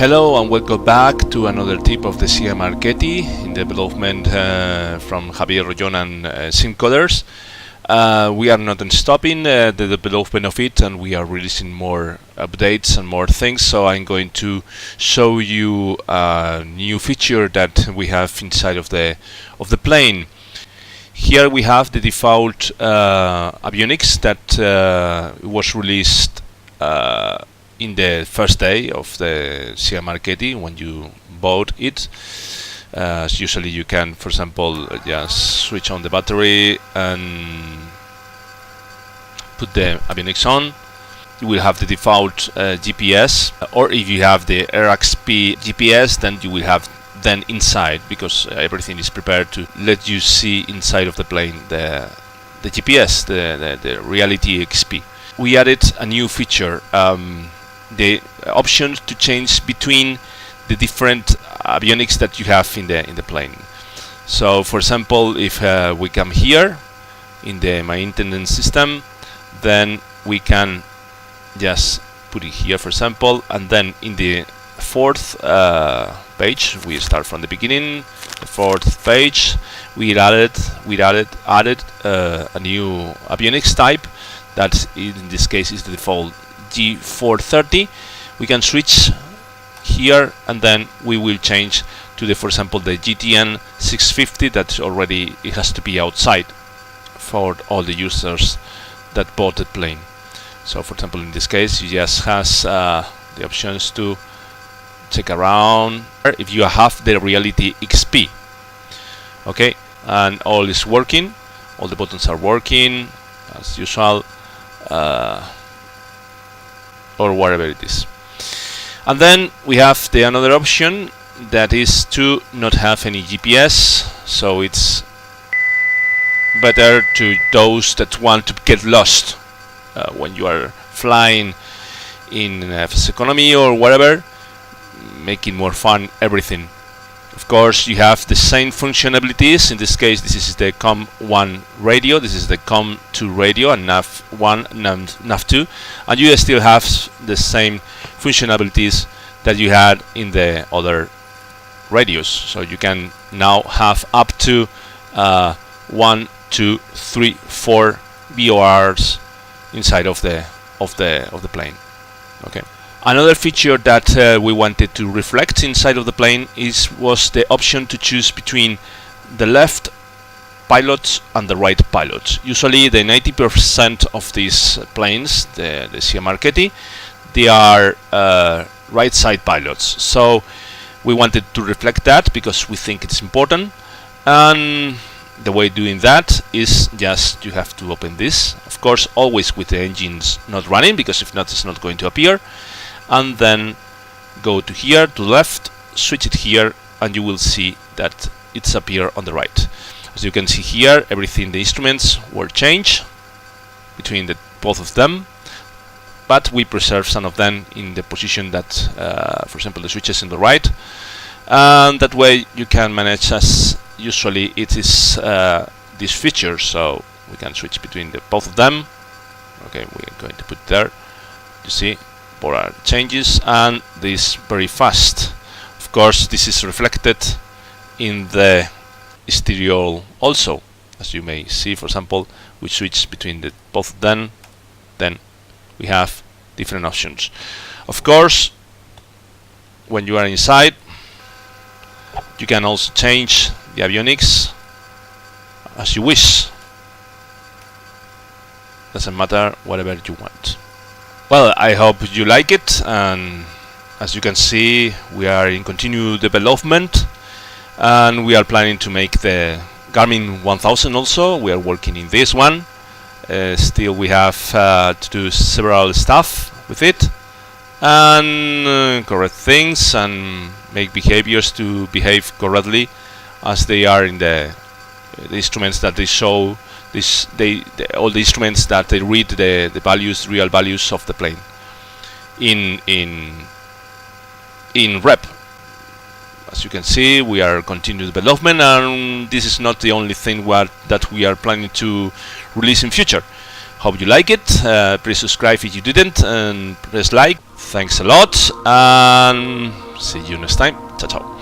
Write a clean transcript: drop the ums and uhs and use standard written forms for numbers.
Hello and welcome back to another tip of the Siai Marchetti in development from JRollon and Simcoders. We are not stopping the development of it, and we are releasing more updates and more things. So I'm going to show you a new feature that we have inside of the plane. Here we have the default avionics that was released in the first day of the Siai Marchetti when you bought it. Usually you can, for example, just switch on the battery and put the avionics on. You will have the default GPS, or if you have the RXP GPS, then you will have then inside, because everything is prepared to let you see inside of the plane the GPS, the Reality XP. We added a new feature, the option to change between the different avionics that you have in the plane. So for example, if we come here in the maintenance system, then we can just put it here, for example, and then in the fourth page, we start from the beginning. The fourth page, we added a new avionics type that in this case is the default G430. We can switch here, and then we will change to the, for example, the GTN 650 that already it has to be outside for all the users that bought the plane. So for example, in this case, you just has the options to check around if you have the Reality XP. Okay, and all is working, all the buttons are working as usual, or whatever it is. And then we have the another option that is to not have any GPS, so it's better to those that want to get lost when you are flying in FS economy or whatever, making more fun everything. Of course, you have the same functionalities. In this case, this is the COM1 radio, this is the COM2 radio, and NAV1, NAV2, and you still have the same functionalities that you had in the other radios. So you can now have up to 1, 2, 3, 4 VORs inside of the plane. Okay. Another feature that we wanted to reflect inside of the plane was the option to choose between the left pilots and the right pilots. Usually the 90% of these planes, the Siai Marchetti, they are right side pilots. So we wanted to reflect that because we think it's important, and the way doing that is just you have to open this, of course always with the engines not running, because if not it's not going to appear, and then go to here to left, switch it here, and you will see that it's appear on the right. As you can see here, everything, the instruments were changed between both of them, but we preserve some of them in the position that, for example, the switches in the right, and that way you can manage as usually it is this feature. So we can switch between both of them. Okay, we're going to put there, you see, polar changes, and this very fast. Of course, this is reflected in the stereo also, as you may see. For example, we switch between both of them, then we have different options. Of course, when you are inside, you can also change the avionics as you wish. Doesn't matter, whatever you want. Well, I hope you like it, and as you can see, we are in continued development, and we are planning to make the Garmin 1000 also. We are working in this one. Still we have to do several stuff with it, and correct things, and make behaviors to behave correctly as they are in the instruments that they show. All the instruments that they read the values, real values of the plane in rep. As you can see, we are continuing development, and this is not the only thing that we are planning to release in future. Hope you like it. Please subscribe if you didn't, and press like. Thanks a lot, and See you next time. Ciao, ciao.